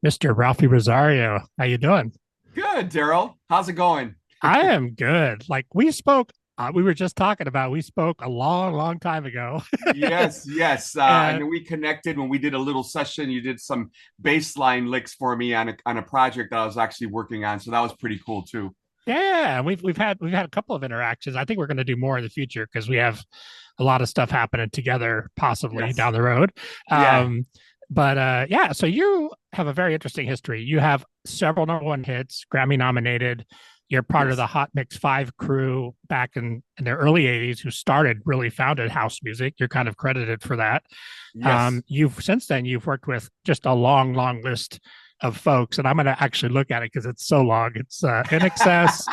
Mr. Ralphi Rosario. How you doing? Good, Darrell. How's it going? I am good. Like we were just talking about, we spoke a long, long time ago. Yes, yes. I And know we connected when we did a little session. You did some bass line licks for me on a project that I was actually working on, so that was pretty cool too. yeah, we've had a couple of interactions. I think we're going to do more in the future because we have a lot of stuff happening together, possibly Yes. down the road. Yeah. Um, but yeah, so you have a very interesting history. You have several number one hits, Grammy nominated. You're part of the Yes. Hot Mix Five crew back in the early '80s, who really founded house music. You're kind of credited for that. Yes. You've since then you've worked with just a long, long list of folks, and I'm going to actually look at it because it's so long. It's In Excess,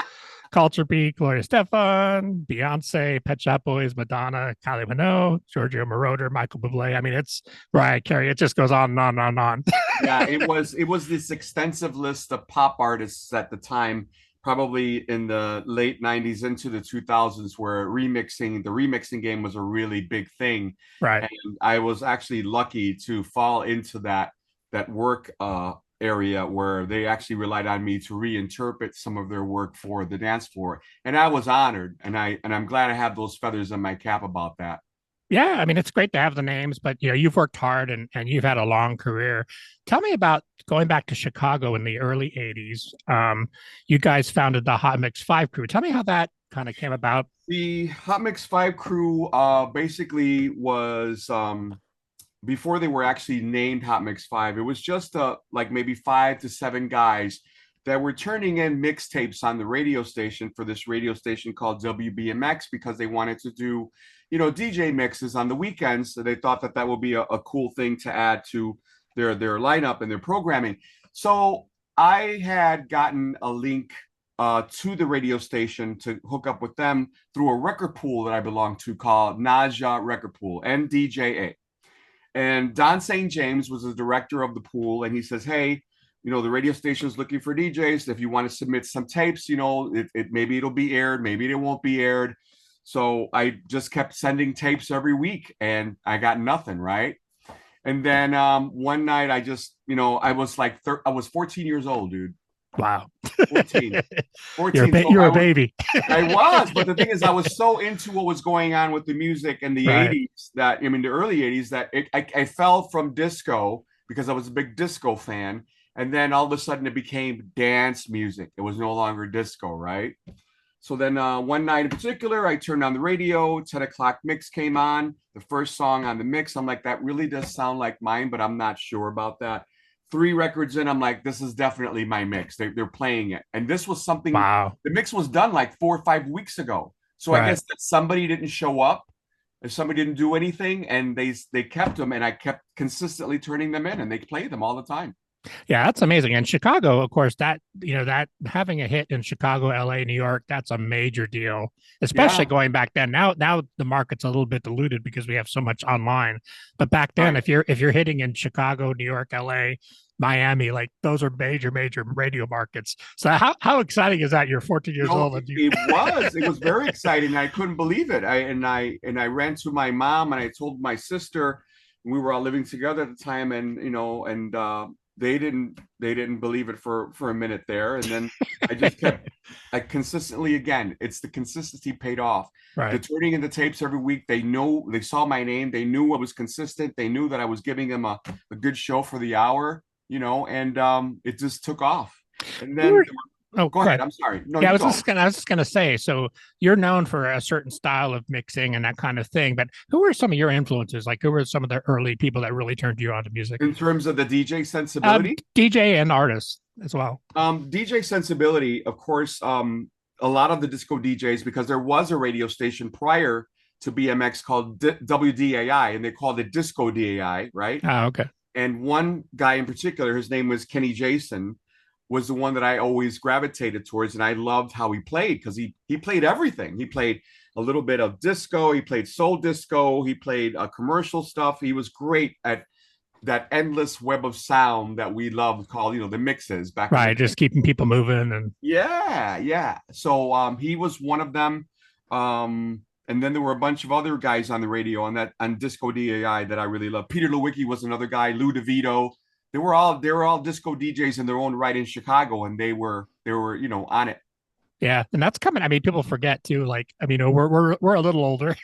Culture Beat, Gloria Stefan, Beyonce, Pet Shop Boys, Madonna, Kylie Minogue, Giorgio Moroder, Michael Bublé. I mean, it's Mariah Carey. It just goes on and on and on. Yeah, it was this extensive list of pop artists at the time, probably in the late 90s into the 2000s, where the remixing game was a really big thing. Right. And I was actually lucky to fall into that work area where they actually relied on me to reinterpret some of their work for the dance floor. And I was honored, and I'm glad I have those feathers in my cap about that. Yeah, I mean, it's great to have the names, but you've worked hard and you've had a long career. Tell me about going back to Chicago in the early '80s. You guys founded the Hot Mix Five crew. Tell me how that kind of came about. The Hot Mix 5 crew basically was before they were actually named Hot Mix 5, it was just like maybe 5 to 7 guys that were turning in mixtapes on the radio station for this radio station called WBMX because they wanted to do, DJ mixes on the weekends. So they thought that would be a cool thing to add to their lineup and their programming. So I had gotten a link to the radio station to hook up with them through a record pool that I belong to called Naja Record Pool, NDJA. And Don St. James was the director of the pool, and he says, "Hey, the radio station is looking for DJs. If you want to submit some tapes, maybe it'll be aired, maybe it won't be aired." So I just kept sending tapes every week, and I got nothing, right? And then one night, I was I was 14 years old, dude. Wow, 14. 14. So you're a baby, I was, but the thing is, I was so into what was going on with the music in the right? 80s the early 80s, that I fell from disco because I was a big disco fan. And then all of a sudden it became dance music. It was no longer disco, right? So then one night in particular, I turned on the radio, 10 o'clock mix came on, the first song on the mix. I'm like, that really does sound like mine, but I'm not sure about that. 3 records in, I'm like, this is definitely my mix. They're playing it. And this was something, Wow, the mix was done like 4 or 5 weeks ago. So I right. guess that somebody didn't show up, if somebody didn't do anything, and they kept them, and I kept consistently turning them in, and they played them all the time. Yeah, that's amazing. And Chicago, of course, that having a hit in Chicago, LA, New York, that's a major deal, especially Yeah, going back then. Now the market's a little bit diluted because we have so much online. But back then, right. if you're hitting in Chicago, New York, LA, Miami, like those are major, major radio markets. So how exciting is that? You're 14 years No, old and you it was very exciting. I couldn't believe it. I ran to my mom, and I told my sister. We were all living together at the time, and they didn't believe it for a minute there, and then I just kept. I consistently, again, it's the consistency paid off. The right. turning in the tapes every week, they saw my name, they knew I was consistent, they knew that I was giving them a good show for the hour, and it just took off. And Who then are Oh, go go ahead. ahead. I'm sorry. No, Yeah, you go. I was just gonna say, so you're known for a certain style of mixing and that kind of thing, but who were some of your influences? Like who were some of the early people that really turned you on to music? In terms of the DJ sensibility, DJ and artists as well. DJ sensibility, of course, a lot of the disco DJs, because there was a radio station prior to BMX called WDAI, and they called it Disco DAI, right? Oh, okay. And one guy in particular, his name was Kenny Jason, was the one that I always gravitated towards, and I loved how he played because he played everything. He played a little bit of disco, he played soul disco, he played commercial stuff. He was great at that endless web of sound that we loved, called the mixes back in the Right, day. just keeping people moving and Yeah, yeah. So he was one of them. And then there were a bunch of other guys on the radio on Disco DAI that I really love. Peter Lewicki was another guy. Lou DeVito, they were all disco DJs in their own right in Chicago, and they were on it. Yeah, and that's coming. I mean, people forget too. Like, I mean, we're a little older,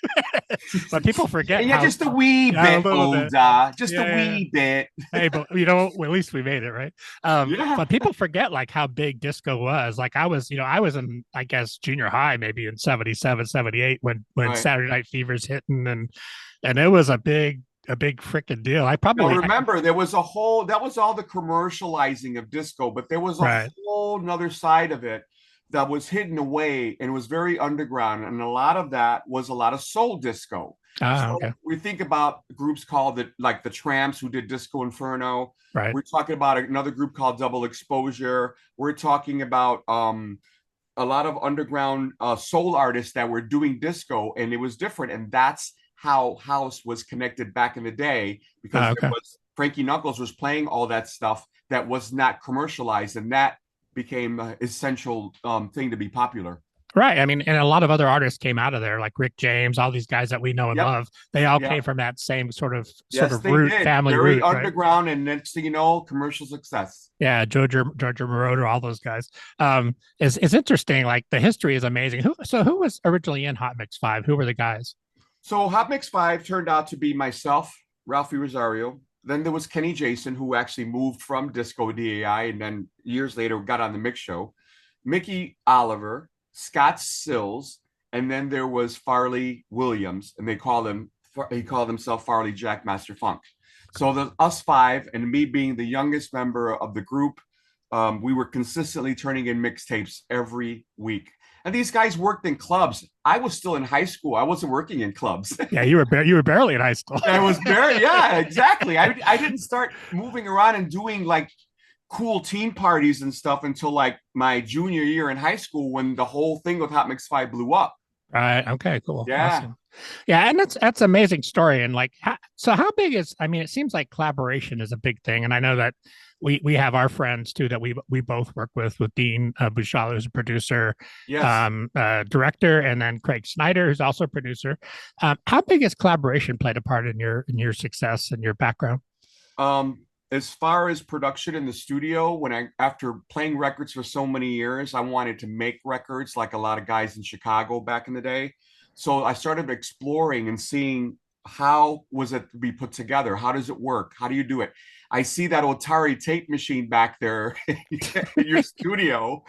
but people forget And yeah, how, just a wee yeah, a bit little bit. older, just a Yeah, yeah. wee bit. Hey, but well, at least we made it, right? Yeah. But people forget like how big disco was. Like I was in, I guess, junior high, maybe in 77, 78, when Right. Saturday Night Fever's hitting, and it was a big freaking deal. I Now probably, remember, there was a whole that was all the commercializing of disco, but there was a right. whole nother side of it that was hidden away and was very underground. And a lot of that was a lot of soul disco. Ah, So okay. we think about groups called like the Tramps who did Disco Inferno. Right. We're talking about another group called Double Exposure. We're talking about a lot of underground soul artists that were doing disco, and it was different. And that's how house was connected back in the day, because Ah, there okay. was Frankie Knuckles was playing all that stuff that was not commercialized, and that became an essential thing to be popular. Right. I mean, and a lot of other artists came out of there, like Rick James, all these guys that we know and Yep. love. They all Yeah. came from that same sort Yes, of they root, did. family Very root, right? underground, and next thing you know, commercial success. Yeah, Georgia Moroder, all those guys. It's interesting. Like the history is amazing. Who was originally in Hot Mix Five? Who were the guys? So Hot Mix 5 turned out to be myself, Ralphie Rosario. Then there was Kenny Jason, who actually moved from Disco DAI and then years later got on the Mix Show. Mickey Oliver, Scott Sills, and then there was Farley Williams, and he called himself Farley Jackmaster Funk. So the us five, and me being the youngest member of the group, we were consistently turning in mixtapes every week. And these guys worked in clubs. I was still in high school. I wasn't working in clubs. Yeah, you were barely in high school. I was very, yeah, exactly. I didn't start moving around and doing like cool teen parties and stuff until like my junior year in high school, when the whole thing with Hot Mix 5 blew up. Right. Okay. Cool. Yeah. Awesome. Yeah, and that's an amazing story. And like, so how big is? I mean, it seems like collaboration is a big thing, and I know that we have our friends too that we both work with Dean Bouchal, who's a producer, Yes. director, and then Craig Snyder, who's also a producer. How big has collaboration played a part in your success and your background? As far as production in the studio, after playing records for so many years, I wanted to make records like a lot of guys in Chicago back in the day. So I started exploring and seeing how was it to be put together? How does it work? How do you do it? I see that Atari tape machine back there in your studio.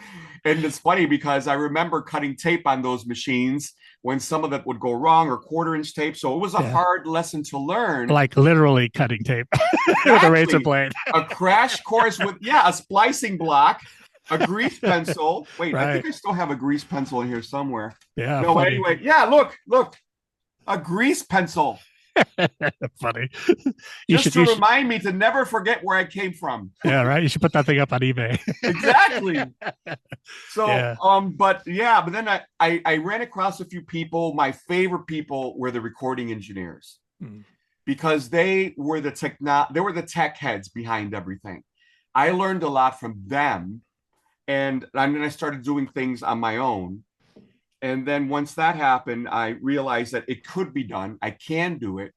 And it's funny because I remember cutting tape on those machines when some of it would go wrong, or quarter-inch tape. So it was a Yeah, hard lesson to learn. like literally cutting tape with a razor Exactly. blade. A crash course with, yeah, a splicing block, a grease pencil. Wait, I Right. think I still have a grease pencil in here somewhere. Yeah. No, Funny. anyway, yeah, look, a grease pencil. Funny. Just to You should. remind me to never forget where I came from. Yeah. Right. You should put that thing up on eBay. Exactly. So, Yeah. but then I ran across a few people. My favorite people were the recording engineers, Hmm. because they were the tech heads behind everything. I learned a lot from them, and then I started doing things on my own. And then once that happened, I realized that it could be done. I can do it.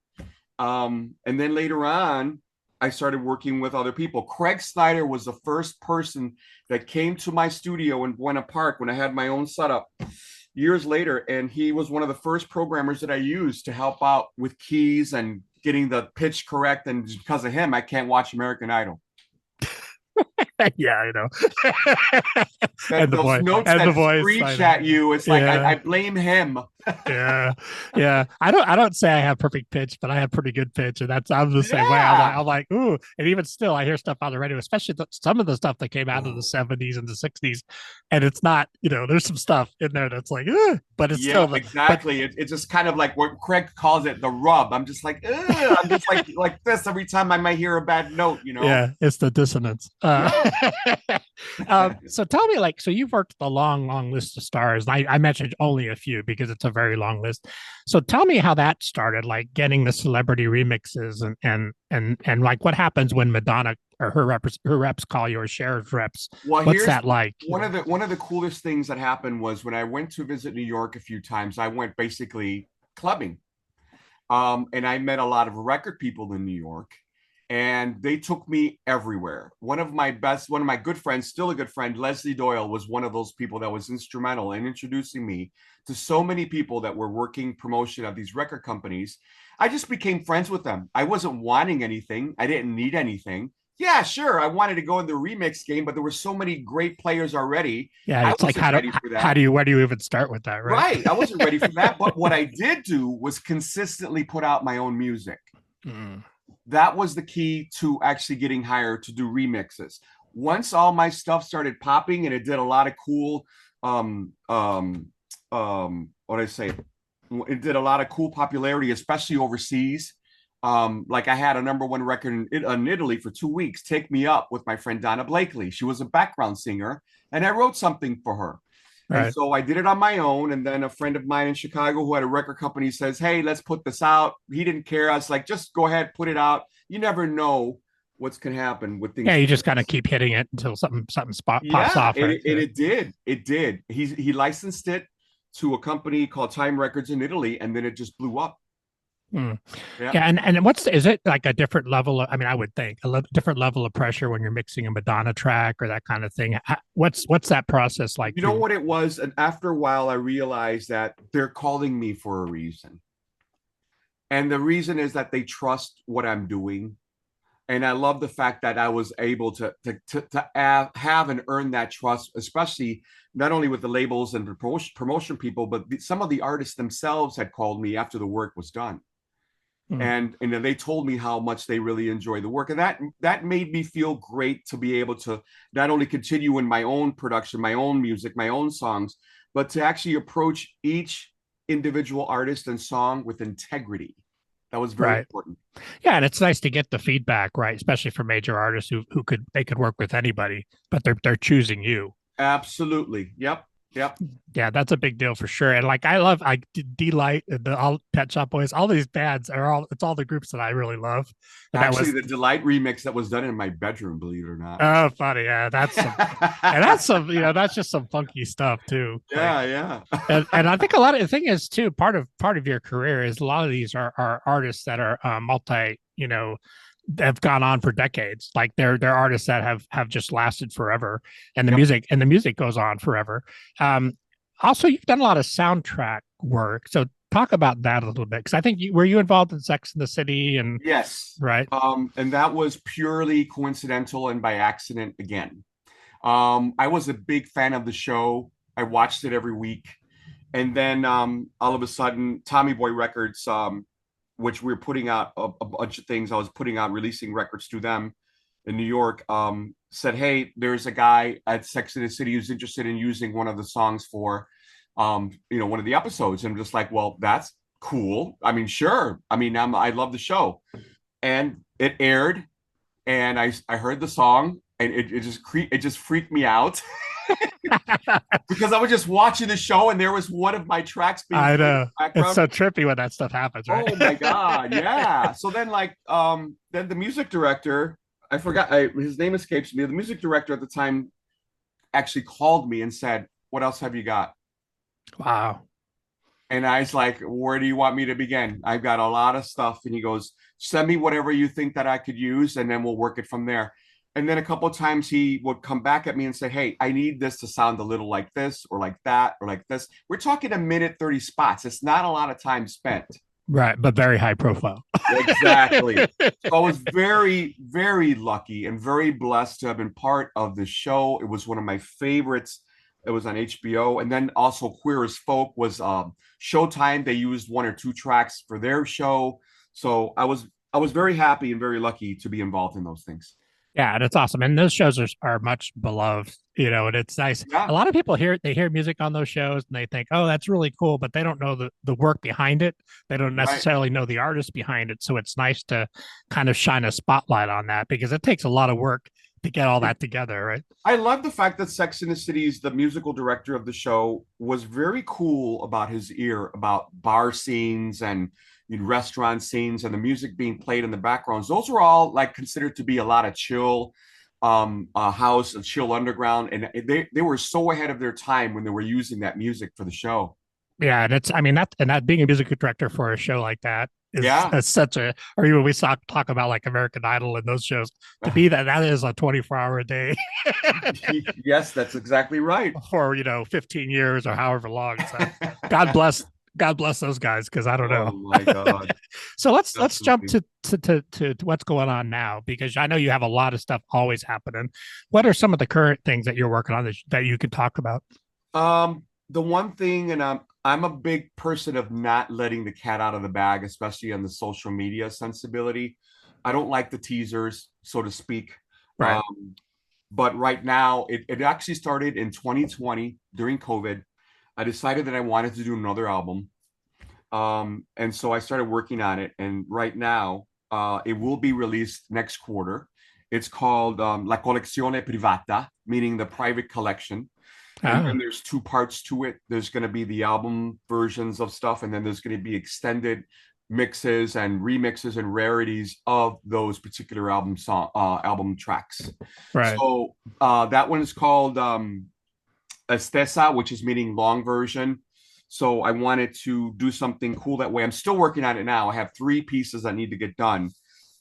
And then later on, I started working with other people. Craig Snyder was the first person that came to my studio in Buena Park when I had my own setup years later. And he was one of the first programmers that I used to help out with keys and getting the pitch correct. And because of him, I can't watch American Idol. Yeah, I know. That those notes and that the voice. screech at you, it's like Yeah. I blame him. Yeah, yeah. I don't say I have perfect pitch, but I have pretty good pitch, and I'm the same way. Yeah. I'm like, ooh, and even still, I hear stuff on the radio, especially some of the stuff that came out of the '70s and the '60s, and it's not, there's some stuff in there that's like, but it's Yeah, still but exactly. It's just kind of like what Craig calls it, the rub. I'm just like, ugh. I'm just like this every time I might hear a bad note. yeah, it's the dissonance. Yeah. So tell me, like, so you've worked with a long list of stars. I mentioned only a few because it's a very long list. So tell me how that started, like getting the celebrity remixes and like what happens when Madonna or her reps call you, or Cher's reps. Well, What's here's that like? one of the coolest things that happened was when I went to visit New York a few times. I went basically clubbing, and I met a lot of record people in New York. and they took me everywhere. One of my good friends, still a good friend, Leslie Doyle, was one of those people that was instrumental in introducing me to so many people that were working promotion of these record companies. I just became friends with them. I wasn't wanting anything. I didn't need anything. Yeah, sure. I wanted to go in the remix game, but there were so many great players already. Yeah, I it's like wasn't ready for that. where do you even start with that, right? Right. I wasn't ready for that. But what I did do was consistently put out my own music. Mm. That was the key to actually getting hired to do remixes. Once all my stuff started popping and it did a lot of cool what do I say? It did a lot of cool popularity, especially overseas. Like I had a #1 record in Italy for 2 weeks, Take Me Up, with my friend Donna Blakely. She was a background singer, and I wrote something for her. Right. And so I did it on my own. And then a friend of mine in Chicago who had a record company says, hey, let's put this out. He didn't care. I was like, just go ahead, put it out. You never know what's going to happen with things. Yeah, you just kind of keep hitting it until something pops off. Right? And it did. It did. He licensed it to a company called Time Records in Italy, and then it just blew up. Mm. Yeah, and is it like a different level of, I mean, I would think different level of pressure when you're mixing a Madonna track or that kind of thing. What's that process like? You know what it was? And after a while, I realized that they're calling me for a reason. And the reason is that they trust what I'm doing. And I love the fact that I was able to have and earn that trust, especially not only with the labels and promotion people, but some of the artists themselves had called me after the work was done. And then they told me how much they really enjoy the work. And that made me feel great to be able to not only continue in my own production, my own music, my own songs, but to actually approach each individual artist and song with integrity. That was very important. Yeah, and it's nice to get the feedback, right? Especially for major artists who could work with anybody, but they're choosing you. Absolutely. Yep. Yeah, that's a big deal for sure. And like I Delight, all Pet Shop Boys, all these bands it's all the groups that I really love. And actually, the Delight remix that was done in my bedroom, believe it or not. Oh, funny. Yeah, that's that's just some funky stuff too. Yeah. and I think a lot of the thing is too, part of your career is a lot of these are artists that are have gone on for decades. Like they're artists that have just lasted forever, and the music goes on forever. Also, you've done a lot of soundtrack work, so talk about that a little bit, because I think were you involved in Sex and the City? And yes, right. And that was purely coincidental and by accident again. I was a big fan of the show. I watched it every week, and then all of a sudden, Tommy Boy Records, which we're putting out a bunch of things. I was releasing records to them in New York, said, hey, there's a guy at Sex and the City who's interested in using one of the songs for, one of the episodes. And I'm just like, well, that's cool. I mean, sure. I mean, I love the show. And it aired, and I heard the song, and it just freaked me out. Because I was just watching the show, and there was one of my tracks being I know. It's so trippy when that stuff happens, right? Oh my God. Yeah. So then then the music director, I forgot, his name escapes me. The music director at the time actually called me and said, what else have you got? Wow. And I was like, where do you want me to begin? I've got a lot of stuff. And he goes, send me whatever you think that I could use, and then we'll work it from there. And then a couple of times he would come back at me and say, hey, I need this to sound a little like this or like that or like this. We're talking 1:30 spots. It's not a lot of time spent. Right. But very high profile. Exactly. So I was very, very lucky and very blessed to have been part of the show. It was one of my favorites. It was on HBO. And then also Queer as Folk was Showtime. They used 1 or 2 tracks for their show. So I was very happy and very lucky to be involved in those things. Yeah, and it's awesome. And those shows are much beloved, and it's nice. Yeah. A lot of people hear music on those shows and they think, oh, that's really cool, but they don't know the work behind it. They don't necessarily know the artist behind it. So it's nice to kind of shine a spotlight on that, because it takes a lot of work to get all that together, right? I love the fact that Sex and the City's, the musical director of the show, was very cool about his ear about bar scenes and restaurant scenes and the music being played in the backgrounds. Those were all like considered to be a lot of chill house and chill underground, and they were so ahead of their time when they were using that music for the show. Yeah, and that being a music director for a show like that, is Yeah. such a, or even we talk about like American Idol and those shows. To be that is a 24-hour a day Yes, that's exactly right. for 15 years or however long. So God bless God bless those guys because I don't know. Oh my God. So let's jump Definitely. to what's going on now because I know you have a lot of stuff always happening. What are some of the current things that you're working on that you could talk about? The one thing, and I'm a big person of not letting the cat out of the bag, especially on the social media sensibility. I don't like the teasers, so to speak. Right. But right now, it actually started in 2020 during COVID. I decided that I wanted to do another album. And so I started working on it. And right now, it will be released next quarter. It's called La Collezione Privata, meaning the private collection. And then Ah, there's two parts to it. There's going to be the album versions of stuff, and then there's going to be extended mixes and remixes and rarities of those particular album tracks. right. So that one is called Estesa, which is meaning long version. So I wanted to do something cool that way. I'm still working on it now. I have 3 pieces that need to get done,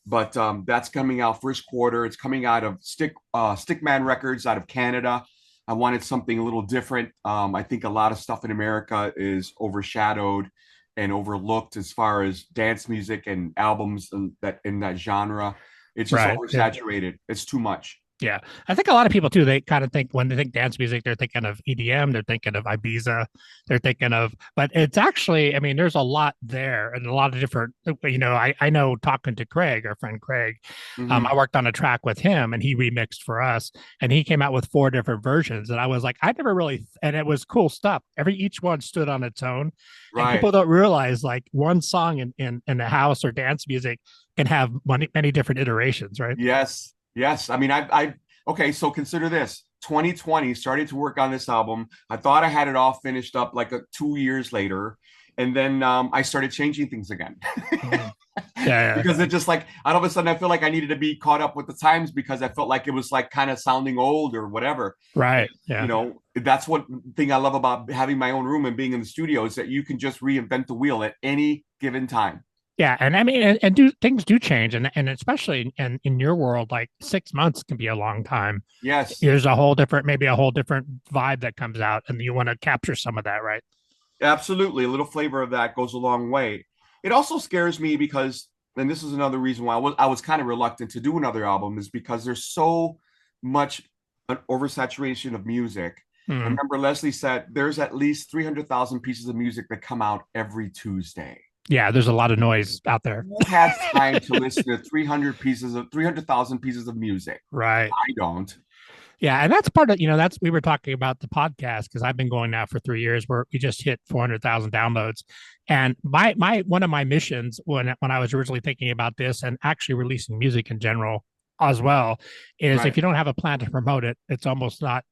but that's coming out first quarter. It's coming out of Stickman Records out of Canada. I wanted something a little different. I think a lot of stuff in America is overshadowed and overlooked as far as dance music and albums in that genre. It's just Right. Yeah. oversaturated. It's too much. Yeah, I think a lot of people too. They kind of think when they think dance music, they're thinking of EDM, they're thinking of Ibiza, they're thinking of. But it's actually, I mean, there's a lot there and a lot of different. I know talking to Craig, our friend Craig, Mm-hmm. I worked on a track with him and he remixed for us, and he came out with 4 different versions, and I was like, I never really, and it was cool stuff. Each one stood on its own, and Right. people don't realize like one song in the house or dance music can have many different iterations, right? Yes. Yes. I mean, I okay, so consider this. 2020 started to work on this album. I thought I had it all finished up like 2 years later. And then I started changing things again. Mhm. Yeah, Because it just like all of a sudden I feel like I needed to be caught up with the times because I felt like it was like kind of sounding old or whatever. And, right. Yeah. that's what thing I love about having my own room and being in the studio is that you can just reinvent the wheel at any given time. Yeah, and I mean, and do things do change, and especially in your world, like 6 months can be a long time. Yes. There's maybe a whole different vibe that comes out, and you want to capture some of that, right? Absolutely. A little flavor of that goes a long way. It also scares me because, and this is another reason why I was kind of reluctant to do another album, is because there's so much an oversaturation of music. I Mm. remember Leslie said there's at least 300,000 pieces of music that come out every Tuesday. Yeah, there's a lot of noise out there, Who has time to listen to 300,000 pieces of music? right? I don't. Yeah, and that's part of that's we were talking about the podcast because I've been going now for 3 years where we just hit 400,000 downloads, and my one of my missions when I was originally thinking about this and actually releasing music in general as well is if Right. you don't have a plan to promote it, it's almost not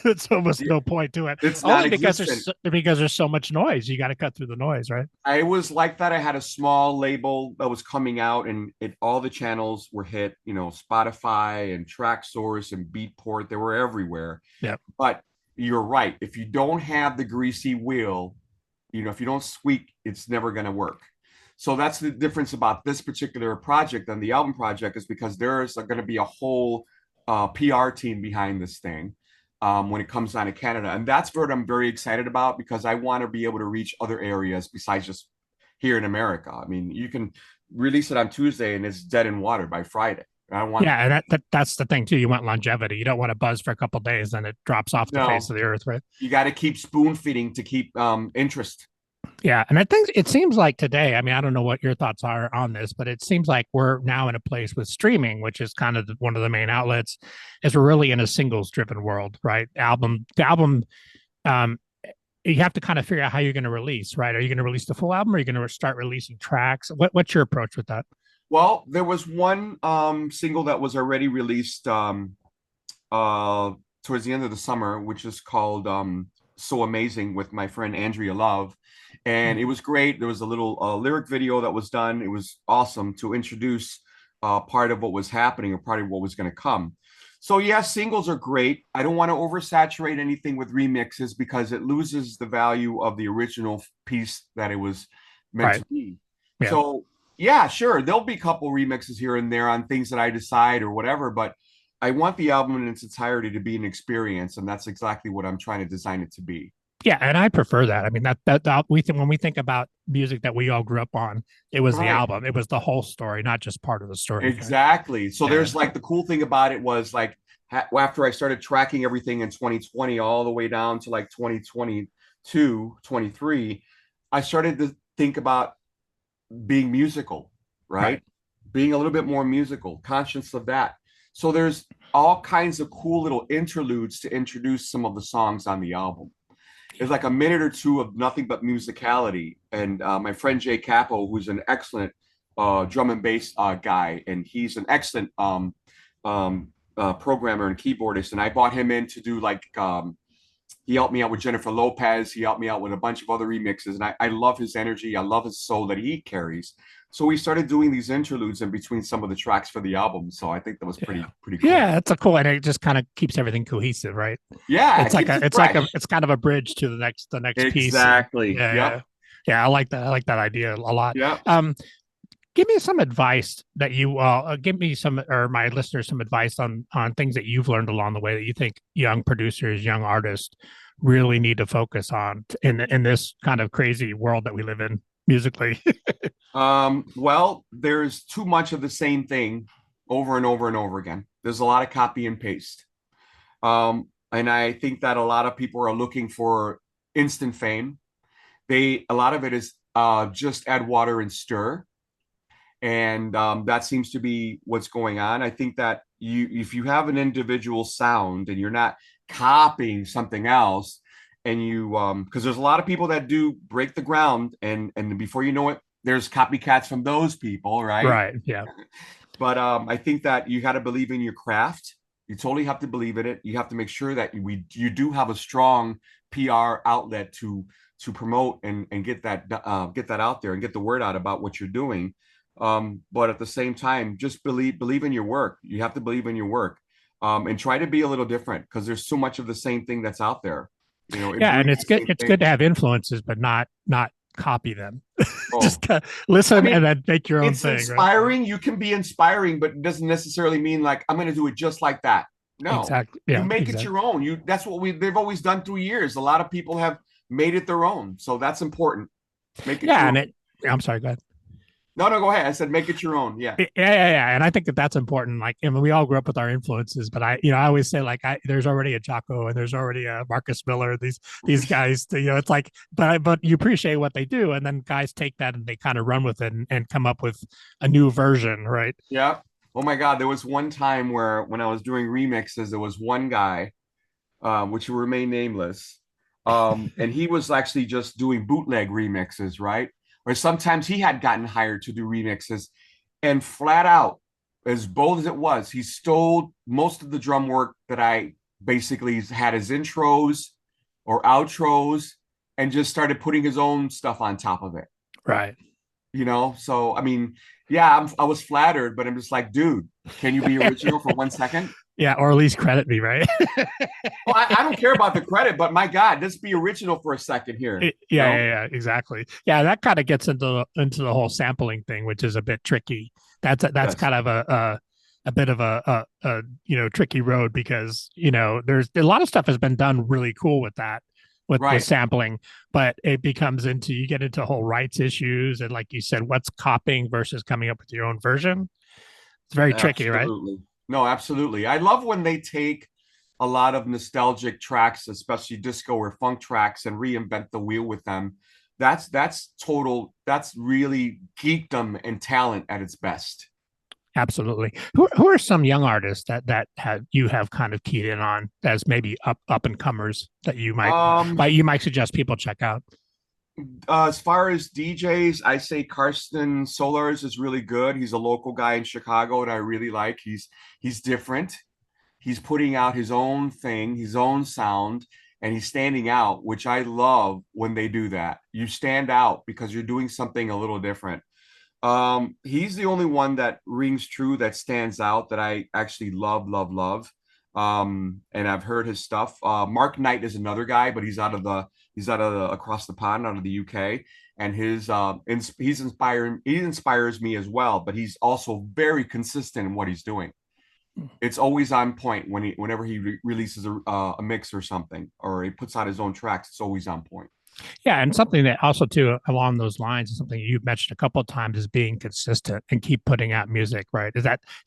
it's almost no point to it. It's Only because non-existent. because there's so much noise. You got to cut through the noise, right? I was like that. I had a small label that was coming out, and all the channels were hit. Spotify and TrackSource and Beatport. They were everywhere. Yeah. But you're right. If you don't have the greasy wheel, if you don't squeak, it's never going to work. So that's the difference about this particular project and the album project is because there's going to be a whole PR team behind this thing when it comes down to Canada. And that's what I'm very excited about because I want to be able to reach other areas besides just here in America. I mean, you can release it on Tuesday and it's dead in water by Friday. I don't want Yeah, and that's the thing too. You want longevity. You don't want to buzz for a couple of days and it drops off the face no. of the earth, right? You got to keep spoon feeding to keep interest. Yeah, and I think it seems like today, I mean, I don't know what your thoughts are on this, but it seems like we're now in a place with streaming, which is kind of one of the main outlets, is we're really in a singles driven world, right? The album, um, you have to kind of figure out how you're going to release, right? Are you going to release the full album? Or are you going to start releasing tracks? What's your approach with that? Well, there was one single that was already released uh, towards the end of the summer, which is called So Amazing with my friend Andrea Love. And it was great. There was a little lyric video that was done. It was awesome to introduce part of what was happening or part of what was going to come. So, yeah, singles are great. I don't want to oversaturate anything with remixes because it loses the value of the original piece that it was meant Right. to be. Yeah. So, Yeah, sure. There'll be a couple remixes here and there on things that I decide or whatever, but I want the album in its entirety to be an experience, and that's exactly what I'm trying to design it to be. Yeah, and I prefer that. I mean, that we think when we think about music that we all grew up on, it was the Right. album. It was the whole story, not just part of the story. Right? Exactly. So Yeah. there's like the cool thing about it was like after I started tracking everything in 2020 all the way down to like 2022, 23, I started to think about being musical, Right. right? Being a little bit more musical, conscious of that. So there's all kinds of cool little interludes to introduce some of the songs on the album. It's like a minute or two of nothing but musicality. And my friend Jay Capo, who's an excellent drum and bass guy, and he's an excellent programmer and keyboardist. And I brought him in to do like he helped me out with Jennifer Lopez. He helped me out with a bunch of other remixes. And I love his energy. I love his soul that he carries. So we started doing these interludes in between some of the tracks for the album. So I think that was Yeah. pretty cool. Yeah, it's a cool, and it just kind of keeps everything cohesive, right? Yeah, It's like it a, it's fresh. like a, it's kind of a bridge to the next piece. And Exactly. yeah, Yep. yeah, yeah. I like that. I like that idea a lot. Yep. Give me some advice that you give me some or my listeners some advice on things that you've learned along the way that you think young producers, young artists really need to focus on in this kind of crazy world that we live in musically. Well, there's too much of the same thing over and over and over again. There's a lot of copy and paste. And I think that a lot of people are looking for instant fame. A lot of it is just add water and stir. And that seems to be what's going on. I think that if you have an individual sound and you're not copying something else, and you because there's a lot of people that do break the ground, and before you know it, there's copycats from those people, right? Right. Yeah. But I think that you got to believe in your craft. You totally have to believe in it. You have to make sure that you do have a strong PR outlet to promote and get that out there and get the word out about what you're doing. But at the same time, just believe in your work. You have to believe in your work, and try to be a little different because there's so much of the same thing that's out there. You know, Yeah, and doing it's the good. same It's thing. good to have influences, but not copy them. Oh, Just I listen mean, and then make your own it's thing. Right. inspiring. You can be inspiring, but it doesn't necessarily mean like I'm going to do it just like that. No, Exactly. you Yeah. make it Exactly. your own. That's what they've always done through years. A lot of people have made it their own, so that's important. Make it Yeah, your and own. it. I'm sorry. Go ahead. No, no, go ahead. I said make it your own. Yeah. Yeah, and I think that that's important. Like, I mean, we all grew up with our influences, but I always say like, there's already a Jocko and there's already a Marcus Miller. These guys, it's like, but you appreciate what they do, and then guys take that and they kind of run with it and come up with a new version, right? Yeah. Oh my God. There was one time where when I was doing remixes, there was one guy, which will remain nameless. And he was actually just doing bootleg remixes, right? Or sometimes he had gotten hired to do remixes and flat out, as bold as it was, he stole most of the drum work that I basically had as intros or outros and just started putting his own stuff on top of it. Right. So I mean, yeah, I was flattered, but I'm just like, dude, can you be original for 1 second? Yeah, or at least credit me, right? Well, I don't care about the credit, but my God, let's be original for a second here. Yeah, exactly. Yeah, that kind of gets into the whole sampling thing, which is a bit tricky. That's Yes. kind of a bit of a tricky road because there's a lot of stuff has been done really cool with that with Right. sampling, but it becomes into you get into whole rights issues and like you said, what's copying versus coming up with your own version. It's very tricky, right? Absolutely. No, absolutely. I love when they take a lot of nostalgic tracks, especially disco or funk tracks, and reinvent the wheel with them. That's total. That's really geekdom and talent at its best. Absolutely. Who are some young artists that have kind of keyed in on as maybe up and comers that you might suggest people check out? As far as DJs, I say Karsten Solars is really good. He's a local guy in Chicago, and I really like. He's different. He's putting out his own thing, his own sound, and he's standing out, which I love when they do that. You stand out because you're doing something a little different. He's the only one that rings true that stands out that I actually love. And I've heard his stuff. Mark Knight is another guy, but he's out of across the pond, out of the UK. and he inspires me as well, but he's also very consistent in what he's doing. It's always on point whenever he releases a mix or something, or he puts out his own tracks. It's always on point. Yeah, and something that also too along those lines is something you've mentioned a couple of times is being consistent and keep putting out music, right?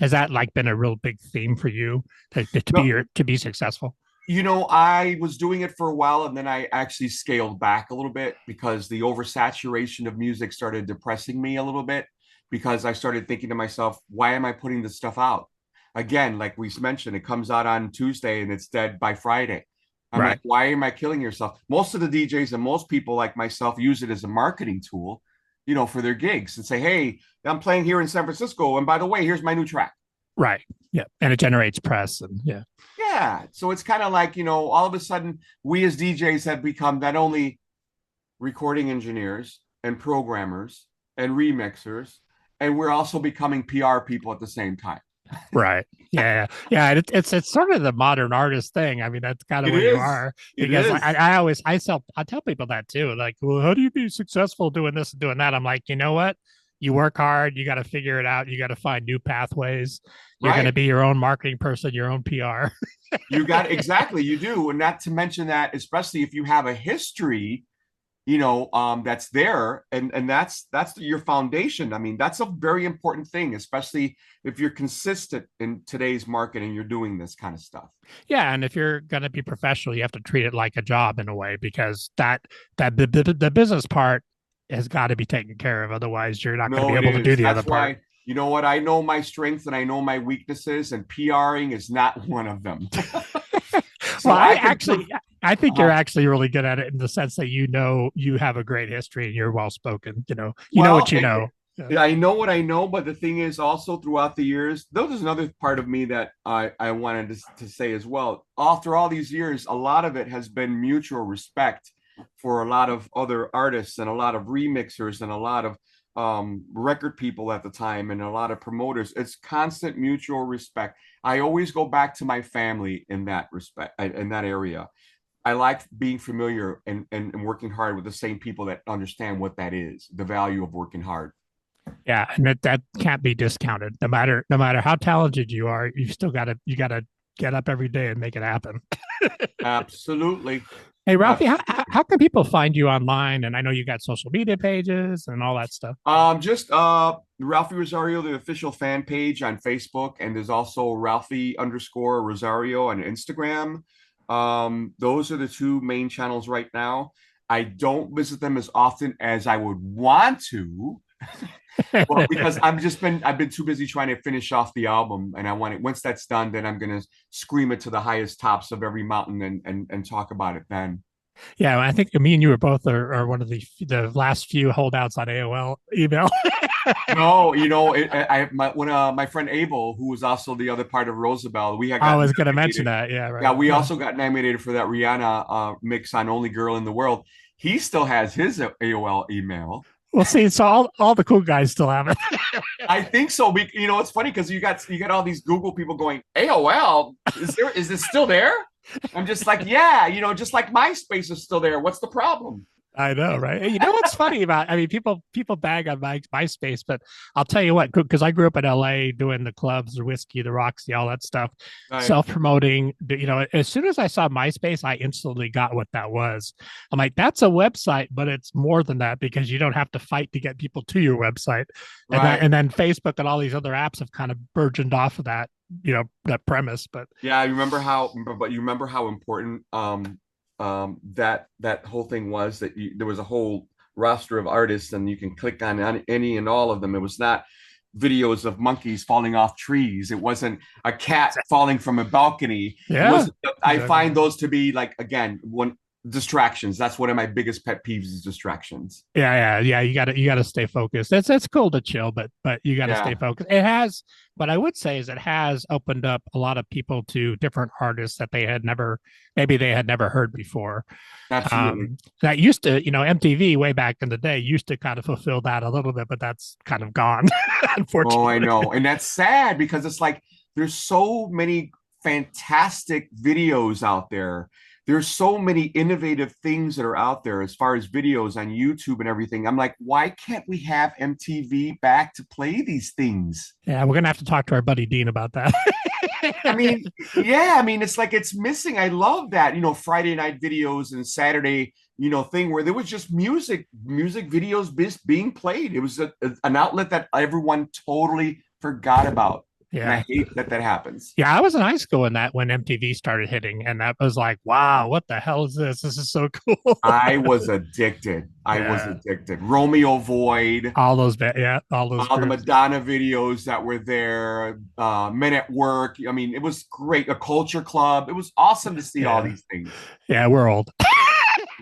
Has that like been a real big theme for you to be successful? I was doing it for a while, and then I actually scaled back a little bit because the oversaturation of music started depressing me a little bit, because I started thinking to myself, why am I putting this stuff out? Again, like we mentioned, it comes out on Tuesday and it's dead by Friday. I'm Right. like, why am I killing yourself? Most of the DJs and most people like myself use it as a marketing tool, for their gigs, and say, hey, I'm playing here in San Francisco, and by the way, here's my new track. Right. Yeah. And it generates press and yeah. Yeah. So it's kind of like, all of a sudden we as DJs have become not only recording engineers and programmers and remixers, and we're also becoming PR people at the same time. Right. Yeah. Yeah. It's sort of the modern artist thing. I mean, that's kind of It what you is. are, It because is. I tell people that too. Like, well, how do you be successful doing this and doing that? I'm like, you know what? You work hard. You got to figure it out. You got to find new pathways. You're going to Right. be your own marketing person, your own PR. You got exactly. You do. And not to mention that, especially if you have a history, that's there, and that's your foundation. I mean, that's a very important thing, especially if you're consistent in today's market and you're doing this kind of stuff. Yeah, and if you're going to be professional, you have to treat it like a job in a way, because the business part has got to be taken care of. Otherwise, you're not going to No, be it able to do is. the other That's part. why, you know what? I know my strengths and I know my weaknesses, and PRing is not one of them. Well, So I think you're uh, actually really good at it in the sense that you have a great history and you're well spoken. You know well, what you know. Yeah. I know what I know, but the thing is, also throughout the years, there's another part of me that I wanted to say as well. After all these years, a lot of it has been mutual respect for a lot of other artists and a lot of remixers and a lot of record people at the time and a lot of promoters. It's constant mutual respect. I always go back to my family in that respect, in that area. I like being familiar and working hard with the same people that understand what that is, the value of working hard. Yeah, and that can't be discounted. No matter how talented you are, you gotta get up every day and make it happen. Absolutely. Hey, Ralphie, Absolutely. how can people find you online? And I know you got social media pages and all that stuff. Just Ralphi Rosario, the official fan page on Facebook, and there's also Ralphie underscore Rosario on Instagram. Those are the two main channels right now. I don't visit them as often as I would want to. Well, because I've been too busy trying to finish off the album, and I want it. Once that's done, then I'm gonna scream it to the highest tops of every mountain and talk about it then. Yeah, I think me and you are both are one of the last few holdouts on AOL email. No, my friend Abel, who was also the other part of Roosevelt, we had I gotten was going to mention nominated. that. Yeah, Yeah, right. we Yeah. also got nominated for that Rihanna mix on Only Girl in the World. He still has his AOL email. Well, see, so all the cool guys still have it. I think so. It's funny because you got all these Google people going, AOL, is this still there? I'm just like, yeah, just like MySpace is still there. What's the problem? I know, right? And you know what's funny about? I mean, people bag on MySpace, but I'll tell you what, because I grew up in LA doing the clubs, the whiskey, the Roxy, all that stuff, Right. self promoting. As soon as I saw MySpace, I instantly got what that was. I'm like, that's a website, but it's more than that, because you don't have to fight to get people to your website, Right. and then Facebook and all these other apps have kind of burgeoned off of that, that premise. But Yeah, but you remember how important that whole thing was, that there was a whole roster of artists and you can click on any and all of them. It was not videos of monkeys falling off trees. It wasn't a cat falling from a balcony. It yeah, was. I exactly. find those to be, like, again, one distractions. That's one of my biggest pet peeves, is distractions. Yeah. You gotta stay focused. It's cool to chill, but you gotta stay Yeah, focused. It has, what I would say is it has opened up a lot of people to different artists that maybe they had never heard before. absolutely. That used to, MTV way back in the day used to kind of fulfill that a little bit, but that's kind of gone, Oh, I unfortunately. know. And that's sad because it's like there's so many fantastic videos out there there's so many innovative things that are out there as far as videos on YouTube and everything. I'm like, why can't we have MTV back to play these things? Yeah, we're gonna have to talk to our buddy Dean about that. I mean, yeah, I mean, it's like it's missing. I love that, Friday night videos and Saturday, thing where there was just music videos being played. It was an outlet that everyone totally forgot about. And I Yeah. hate that that happens. Yeah, I was in high school when MTV started hitting, and that was like, wow, what the hell is this? This is so cool. I was addicted. I was Yeah. addicted. Romeo Void, All those, yeah, all those all the groups. Madonna videos that were there, Men at Work. I mean, it was great. A Culture Club. It was awesome to see all Yeah. these things, Yeah, we're old.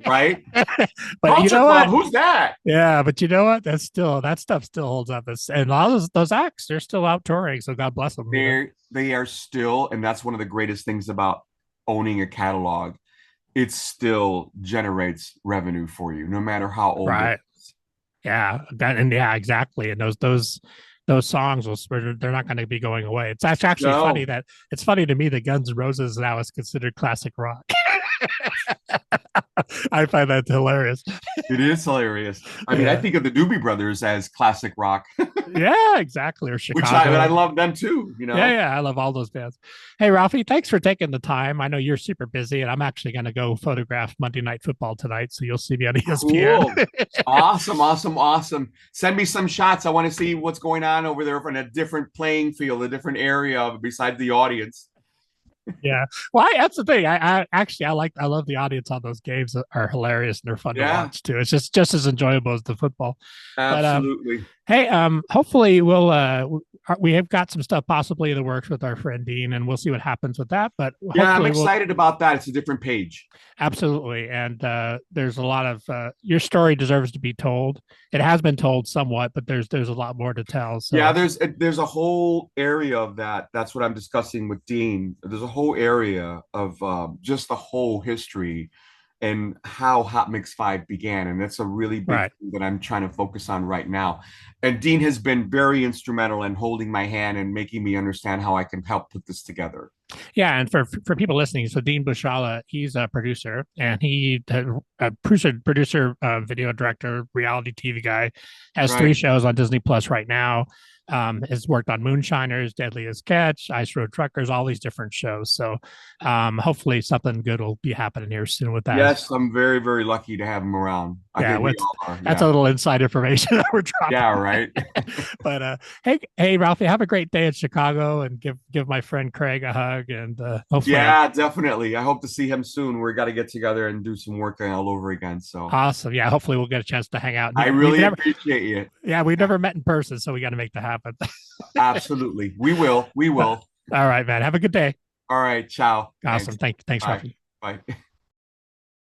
right? But you Culture know Club. what? Who's that? Yeah, but you know what? That stuff still holds up. And a lot of those acts, they're still out touring. So God bless them. They are still, and that's one of the greatest things about owning a catalog. It still generates revenue for you, no matter how old it Right. is. Yeah. And yeah, exactly. And those songs they're not going to be going away. It's actually funny No, that it's funny to me that Guns N' Roses now is considered classic rock. I find that hilarious. it is hilarious. I mean, I Yeah. think of the Doobie Brothers as classic rock, Yeah, exactly. Or which I Chicago. love them too. Yeah, I love all those bands. Hey, Ralphie, thanks for taking the time. I know you're super busy, and I'm actually going to go photograph Monday Night Football tonight, so you'll see me on ESPN. Cool. Awesome, awesome, awesome. Send me some shots. I want to see what's going on over there in a different playing field, a different area besides the audience. Yeah, well, that's the thing. I love the audience on those games that are hilarious and they're fun to Yeah, watch too. It's just as enjoyable as the football. But absolutely. hey, hopefully we have got some stuff possibly in the works with our friend Dean, and we'll see what happens with that. But Yeah, I'm hopefully we'll excited about that. It's a different page. absolutely. And there's a lot of your story deserves to be told. It has been told somewhat, but there's a lot more to tell. Yeah, So there's a whole area of that. That's what I'm discussing with Dean. There's a whole area of just the whole history and how Hot Mix 5 began. And that's a really big right. thing that I'm trying to focus on right now. And Dean has been very instrumental in holding my hand and making me understand how I can help put this together. Yeah, and for people listening, so Dean Bushala, he's a producer and he a producer, video director, reality TV guy, has three Right. shows on Disney Plus right now. Has worked on Moonshiners, Deadliest Catch, Ice Road Truckers, all these different shows. So hopefully something good will be happening here soon with that. Yes, I'm very, very lucky to have him around. I Yeah, think we all are. that's a Yeah. little inside information that we're Yeah, dropping. right. But hey, Ralphie, have a great day in Chicago, and give my friend Craig a hug, and hopefully, Yeah, definitely. I hope to see him soon. We got to get together and do some work all over again. So awesome. Yeah, hopefully we'll get a chance to hang out. I We've really never, appreciate you. yeah, we've never met in person, so we got to make that happen. Absolutely. We will. We will. All right, man. Have a good day. All right. Ciao. Awesome. Thanks. Thanks, Bye. Ralphie. Bye.